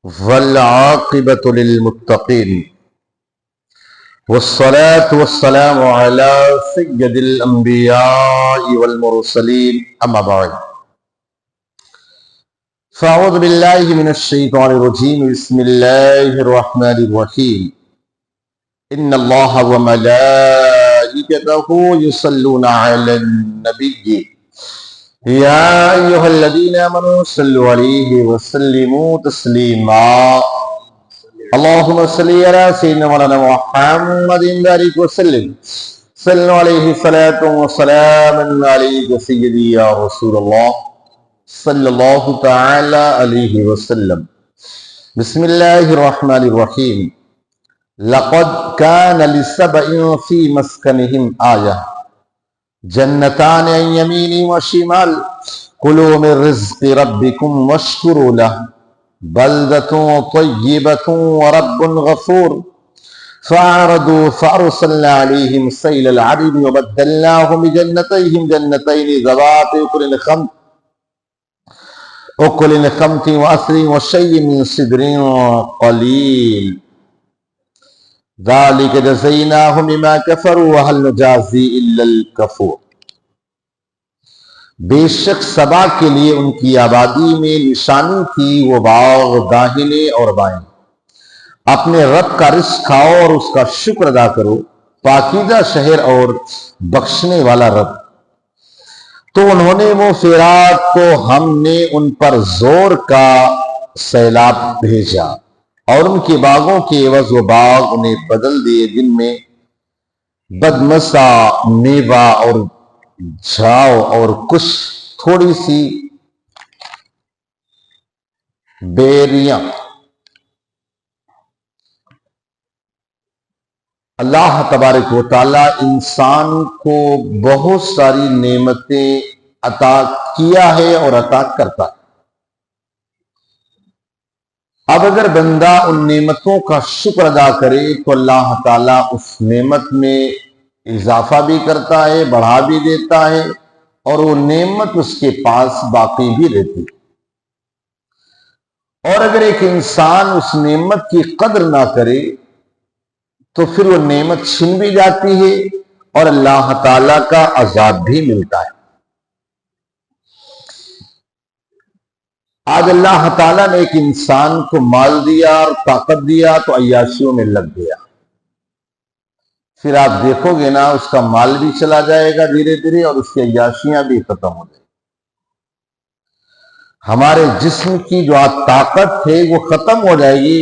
والعاقبة للمتقين والصلاة والسلام على سيد الأنبياء والمرسلين أما بعد فأعوذ بالله من الشيطان الرجيم بسم الله الرحمن الرحيم إن الله وملائكته يصلون على النبي يا أيها الذين آمنوا صلوا عليه وسلموا تسليما اللهم صل على سيدنا مولانا محمد بارك وسلم صلوا عليه صلاة وسلام عليك سيدي يا رسول الله صلى الله تعالى عليه وسلم بسم الله الرحمن الرحيم لقد كان لسبأ في مسكنهم آية جنتان عن يمين وشمال كلوا من رزق ربكم واشكروا له بلدة طيبة ورب غفور فأعرضوا فأرسلنا عليهم سيل العرم وبدلناهم بجنتين ذوات أكل خمط وأثل وشيء من سدر قليل ذلك جزيناهم بما كفروا وهل نجازي إلا الكفور بے شک سبا کے لیے ان کی آبادی میں نشانی تھی وہ باغ داہنے اور بائیں اپنے رب کا رزق کھاؤ اور اس کا شکر ادا کرو پاکیزہ شہر اور بخشنے والا رب تو انہوں نے وہ فیرات تو ہم نے ان پر زور کا سیلاب بھیجا اور ان کے باغوں کے عوض وہ باغ انہیں بدل دیے جن میں بدمزہ میوہ اور جھاؤ اور کچھ تھوڑی سی بیریاں اللہ تبارک و تعالی انسان کو بہت ساری نعمتیں عطا کیا ہے اور عطا کرتا ہے۔ اب اگر بندہ ان نعمتوں کا شکر ادا کرے تو اللہ تعالیٰ اس نعمت میں اضافہ بھی کرتا ہے، بڑھا بھی دیتا ہے اور وہ نعمت اس کے پاس باقی بھی رہتی ہے۔ اور اگر ایک انسان اس نعمت کی قدر نہ کرے تو پھر وہ نعمت چھن بھی جاتی ہے اور اللہ تعالیٰ کا عذاب بھی ملتا ہے۔ آج اللہ تعالیٰ نے ایک انسان کو مال دیا اور طاقت دیا تو عیاشیوں میں لگ گیا، پھر آپ دیکھو گے نا اس کا مال بھی چلا جائے گا دھیرے دھیرے اور اس کی عیاشیاں بھی ختم ہو جائیں گی۔ ہمارے جسم کی جو طاقت ہے وہ ختم ہو جائے گی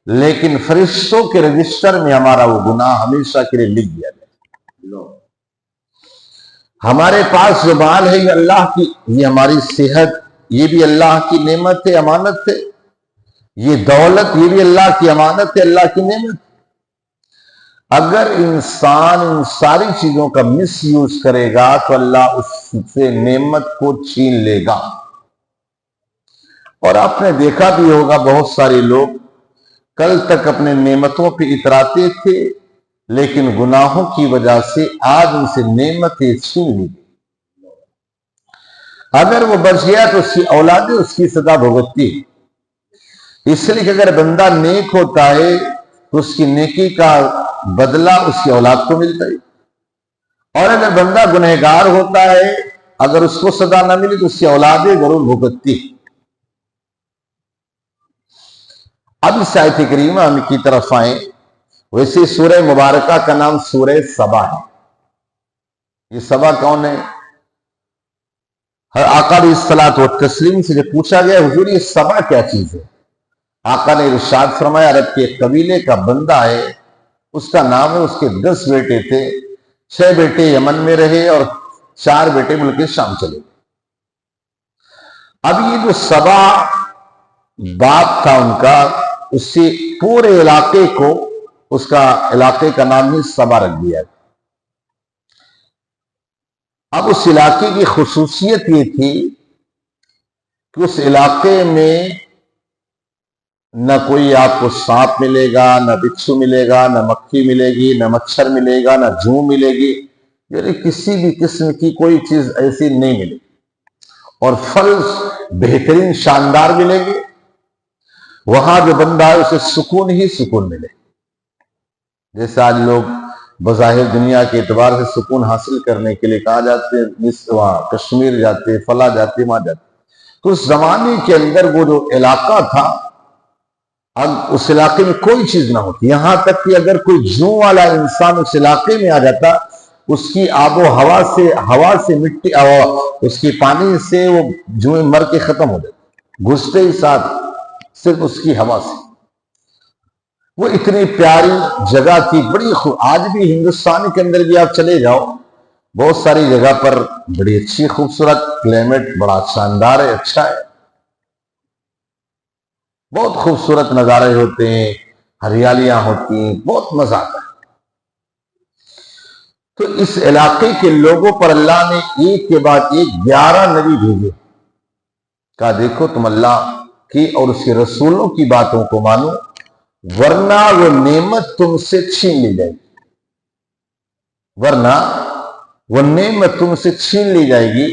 لیکن فرشتوں کے رجسٹر میں ہمارا وہ گناہ ہمیشہ کے لیے لکھ دیا جائے گا۔ ہمارے پاس جو مال ہے یہ اللہ کی، یہ ہماری صحت یہ بھی اللہ کی نعمت ہے، امانت ہے، یہ دولت یہ بھی اللہ کی امانت ہے، اللہ کی نعمت۔ اگر انسان ان ساری چیزوں کا مس یوز کرے گا تو اللہ اس سے نعمت کو چھین لے گا۔ اور آپ نے دیکھا بھی ہوگا بہت سارے لوگ کل تک اپنے نعمتوں پہ اتراتے تھے لیکن گناہوں کی وجہ سے آج ان سے نعمتیں چھین لی گئی۔ اگر وہ بچ گیا تو اس کی اولادیں اس کی سزا بھگتتی ہے، اس لیے کہ اگر بندہ نیک ہوتا ہے تو اس کی نیکی کا بدلہ اس کی اولاد کو ملتا ہے، اور اگر بندہ گنہگار ہوتا ہے اگر اس کو سزا نہ ملی تو اس کی اولادیں ضرور بھگتتی ہے۔ اب اس آیت کریمہ کی طرف آئیں، ویسے سورہ مبارکہ کا نام سورہ سبا ہے۔ یہ سبا کون ہے؟ آقا علیہ الصلوۃ والتسلیم سے جب پوچھا گیا حضور یہ سبا کیا چیز ہے، آقا نے ارشاد فرمایا عرب کے ایک قبیلے کا بندہ ہے، اس کا نام ہے، اس کے 10 بیٹے تھے، 6 بیٹے یمن میں رہے اور 4 بیٹے ملک شام چلے گئے۔ اب یہ جو سبا باپ تھا ان کا، اس سے پورے علاقے کو اس کا علاقے کا نام ہی سبا رکھ دیا۔ اب اس علاقے کی خصوصیت یہ تھی کہ اس علاقے میں نہ کوئی آپ کو سانپ ملے گا، نہ بچھو ملے گا، نہ مکھی ملے گی، نہ مچھر ملے گا، نہ جوں ملے گی، یعنی کسی بھی قسم کی کوئی چیز ایسی نہیں ملے گی، اور پھل بہترین شاندار ملیں گے۔ وہاں جو بندہ ہے اسے سکون ہی سکون ملے. جیسے آج لوگ بظاہر دنیا کے اعتبار سے سکون حاصل کرنے کے لیے کہا جاتے ہیں وہاں کشمیر جاتے، فلاں جاتے، وہاں جاتے. تو اس زمانے کے اندر وہ جو علاقہ تھا، اب اس علاقے میں کوئی چیز نہ ہوتی، یہاں تک کہ اگر کوئی جوں والا انسان اس علاقے میں آ جاتا، اس کی آب و ہوا سے مٹی اس کی پانی سے وہ جوئیں مر کے ختم ہو جاتی، گھستے ہی ساتھ صرف اس کی ہوا سے. وہ اتنی پیاری جگہ تھی، بڑی آج بھی ہندوستان کے اندر بھی آپ چلے جاؤ، بہت ساری جگہ پر بڑی اچھی خوبصورت کلائمیٹ، بڑا شاندار ہے، اچھا ہے، بہت خوبصورت نظارے ہوتے ہیں، ہریالیاں ہوتی ہیں، بہت مزہ آتا ہے. تو اس علاقے کے لوگوں پر اللہ نے ایک کے بعد ایک 11 نبی بھیجے. کہا دیکھو تم اللہ کی اور اس کے رسولوں کی باتوں کو مانو، ورنہ وہ نعمت تم سے چھین لی جائے گی، ورنہ وہ نعمت تم سے چھین لی جائے گی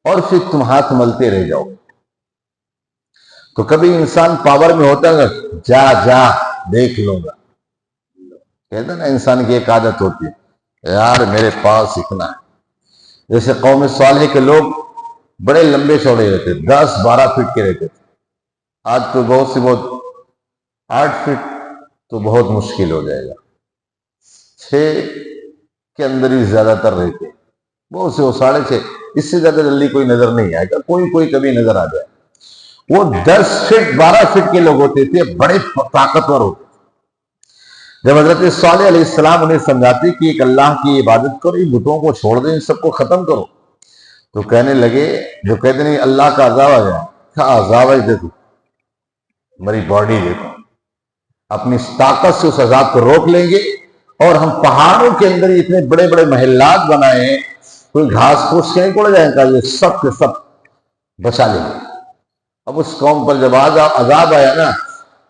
اور پھر تم ہاتھ ملتے رہ جاؤ. تو کبھی انسان پاور میں ہوتا ہے، جا جا دیکھ لوں گا، کہتے نا انسان کی ایک عادت ہوتی ہے، یار میرے پاس اتنا ہے. جیسے قوم صالح کے لوگ بڑے لمبے چوڑے رہتے، 10-12 فٹ کے رہتے تھے. آج تو بہت 8 فٹ تو بہت مشکل ہو جائے گا، 6 کے اندر ہی زیادہ تر رہتے، بہت سے وہ 6.5، اس سے زیادہ جلدی کوئی نظر نہیں آئے گا، کوئی کبھی نظر آ جائے. وہ 10 فٹ 12 فٹ کے لوگ ہوتے تھے، بڑے طاقتور ہوتے. جب حضرت صالح علیہ السلام انہیں سمجھاتے کہ ایک اللہ کی عبادت کرو، ان بتوں کو چھوڑ دیں، ان سب کو ختم کرو، تو کہنے لگے، جو کہتے نہیں اللہ کا عذاب آ جائے، کیا عذاب ہے؟ دیکھو ہماری باڈی، دیکھو اپنی طاقت سے اس عذاب کو روک لیں گے. اور ہم پہاڑوں کے اندر اتنے بڑے بڑے محلات بنائے ہیں، کوئی گھاس پھوس کہیں پڑ جائے گا، یہ سب کے سب بچا لیں گے. اب اس قوم پر جب عذاب آیا نا،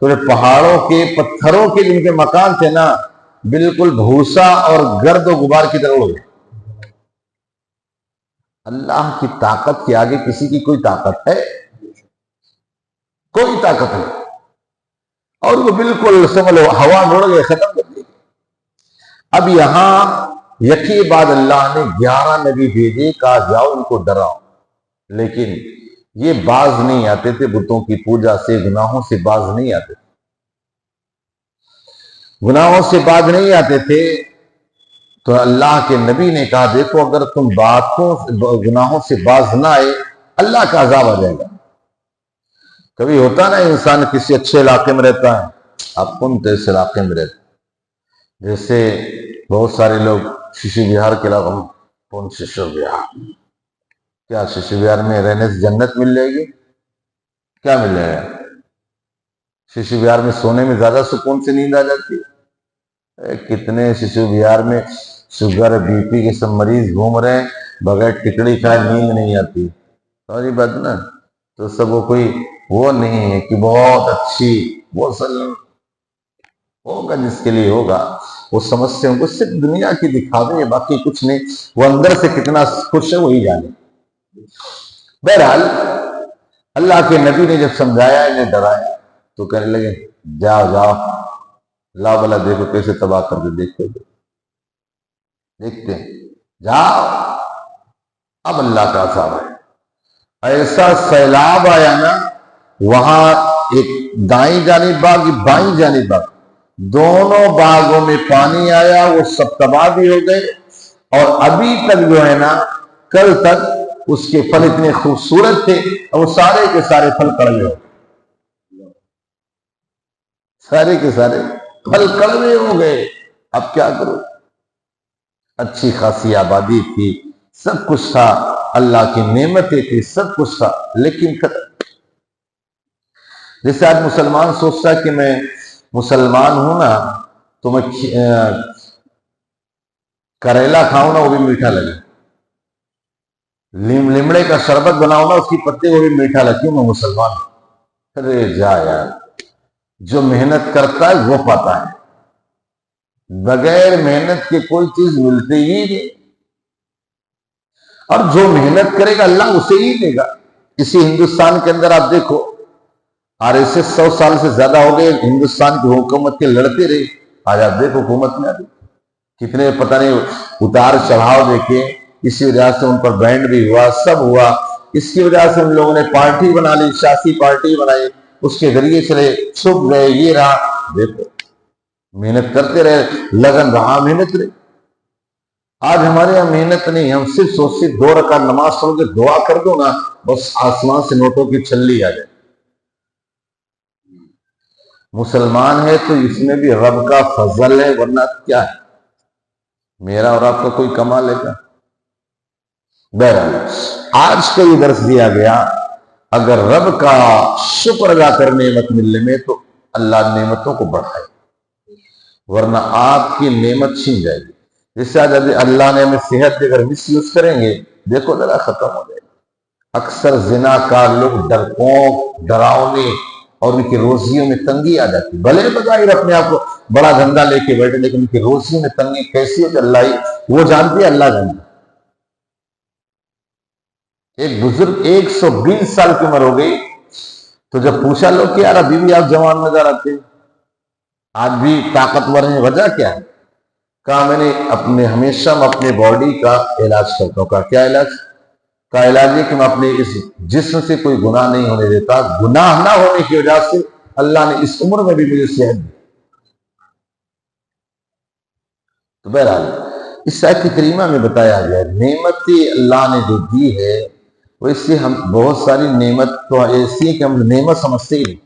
تو پہاڑوں کے پتھروں کے جن کے مکان تھے نا، بالکل بھوسا اور گرد و غبار کی طرح ہو گئے. اللہ کی طاقت کے آگے کسی کی کوئی طاقت ہے؟ کوئی طاقت نہیں. اور وہ بالکل سمجھو ہوا مڑ گئے، ختم کر دی. اب یہاں یقین بعد اللہ نے 11 نبی بھیجے، کہا جاؤ ان کو ڈراؤ، لیکن یہ باز نہیں آتے تھے، بتوں کی پوجا سے، گناہوں سے باز نہیں آتے تھے، گناہوں سے باز نہیں آتے تھے. تو اللہ کے نبی نے کہا دیکھو اگر تم گناہوں سے باز نہ آئے، اللہ کا عذاب آ جائے گا. کبھی ہوتا نا انسان کسی اچھے علاقے میں رہتا ہے، آپ کون تو اس علاقے میں رہتے، جیسے بہت سارے لوگ ششو بہار کے علاقے میں، کون ششو بہار، کیا ششو بہار میں رہنے سے جنت مل جائے گی؟ کیا مل جائے گا؟ ششو بہار میں سونے میں زیادہ سکون سے نیند آ جاتی ہے. کتنے ششو بہار میں شوگر بی پی کے سب مریض گھوم رہے ہیں، بغیر ٹکڑی کھائے نیند نہیں آتی. ساری بات نا، تو سب وہ کوئی وہ نہیں ہے کہ بہت اچھی وہ ہوگا، جس کے لیے ہوگا وہ سمجھتے ہوں گے صرف دنیا کی دکھاوے، باقی کچھ نہیں، وہ اندر سے کتنا خوش ہے وہی جانے. بہرحال اللہ کے نبی نے جب سمجھایا، انہیں ڈرایا، تو کہنے لگے جاؤ جاؤ، لا بلا دیکھو کیسے تباہ کر دے، دیکھتے ہیں، جاؤ. اب اللہ کا عذاب ہے، ایسا سیلاب آیا نا، وہاں ایک دائیں جانب باغ، بائیں جانب باغ، دونوں باغوں میں پانی آیا، وہ سب تباہ بھی ہو گئے. اور ابھی تک جو ہے نا، کل تک اس کے پھل اتنے خوبصورت تھے، اور وہ سارے کے سارے پھل کڑوے ہو گئے، سارے کے سارے پھل کڑوے ہو گئے. اب کیا کرو؟ اچھی خاصی آبادی تھی، سب کچھ تھا، اللہ کی نعمتیں تھی، سب کچھ تھا، لیکن جیسے آج مسلمان سوچتا ہے کہ میں مسلمان ہوں نا، تو میں کریلا کھاؤں نا وہ بھی میٹھا لگے، لیمڑے کا شربت بناؤں نا اس کی پتے وہ بھی میٹھا لگے، کیوں؟ میں مسلمان ہوں. ارے جا یار، جو محنت کرتا ہے وہ پاتا ہے، بغیر محنت کے کوئی چیز ملتی ہی نہیں، اور جو محنت کرے گا اللہ اسے ہی دے گا. اسی ہندوستان کے اندر آپ دیکھو، اور اسے 100 سال سے زیادہ ہو گئے ہندوستان کی حکومت کے لڑتے رہے. آج آپ دیکھو حکومت میں ابھی کتنے پتہ نہیں اتار چڑھاؤ دیکھے. اسی وجہ سے ان پر بینڈ بھی ہوا, سب ہوا. اس کی وجہ سے ان لوگوں نے پارٹی بنا لی, سیاسی پارٹی بنائی, اس کے ذریعے چلے, چھپ گئے, یہ رہا. دیکھو محنت کرتے رہے, لگن رہا, محنت رہے. آج ہمارے یہاں محنت نہیں, ہم صرف سوچتے 2 رکعت نماز پڑھ کے دعا کر دو نا, بس آسمان سے نوٹوں کی چھلی آ جائے. مسلمان ہے تو اس میں بھی رب کا فضل ہے, ورنہ کیا ہے, میرا اور آپ کا کوئی کمال ہے کیا؟ بہرحال آج کا یہ درس دیا گیا, اگر رب کا شکر ادا کر نعمت ملنے میں تو اللہ نعمتوں کو بڑھائے, ورنہ آپ کی نعمت چھین جائے گی. جس سے آج اللہ نے ہمیں صحت دے کر مس یوز کریں گے, دیکھو ذرا ختم ہو جائے گا. اکثر زنا کار لوگ ڈرپوک, ڈراؤنے, اور ان کی روزیوں میں تنگی آ جاتی. بھلے بظاہر اپنے آپ کو بڑا دھندا لے کے بیٹھے, لیکن ان کی روزیوں میں تنگی کیسی ہے کہ اللہ ہی وہ جانتی ہے, اللہ جانتا. ایک بزرگ 120 سال کی عمر ہو گئی, تو جب پوچھا لوگ کہ یار ابھی بھی آپ جوان نظر آتے ہیں, آج بھی طاقتور ہیں, وجہ کیا ہے؟ کہا میں نے ہمیشہ میں اپنے باڈی کا علاج کرتا ہوں. کہا کیا علاج؟ کا علاج یہ کہ میں اپنے اس جسم سے کوئی گناہ نہیں ہونے دیتا. گناہ نہ ہونے کی وجہ سے اللہ نے اس عمر میں بھی مجھے صحت دی. تو بہرحال اس آیت کریمہ میں بتایا گیا نعمت اللہ نے جو دی ہے, وہ اس سے ہم بہت ساری نعمت تو ایسی ہے کہ ہم نعمت سمجھتے ہی نہیں.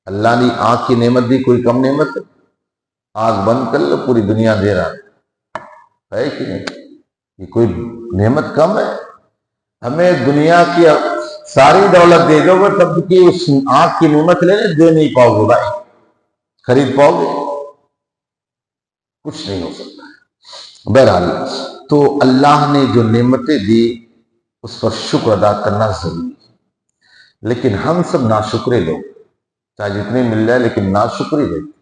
اللہ نے آنکھ کی نعمت دی, کوئی کم نعمت ہے؟ آنکھ بند کر لو, پوری دنیا دے رہا ہے کہ نہیں؟ یہ کوئی نعمت کم ہے؟ ہمیں دنیا کی ساری دولت دے دو گے تب کہ اس آنکھ کی نعمت دے نہیں پاؤ گے بھائی, خرید پاؤ گے؟ کچھ نہیں ہو سکتا ہے. بہرحال تو اللہ نے جو نعمتیں دی اس پر شکر ادا کرنا ضروری ہے. لیکن ہم سب ناشکرے لوگ, چاہے جتنے مل جائے لیکن ناشکری رہتے,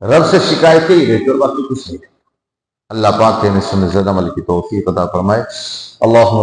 رب سے شکایتیں ہی رہتے اور باقی کچھ نہیں رہتے. اللہ پاک نے سنت زیادہ عمل کی توفیق عطا فرمائے. اللہم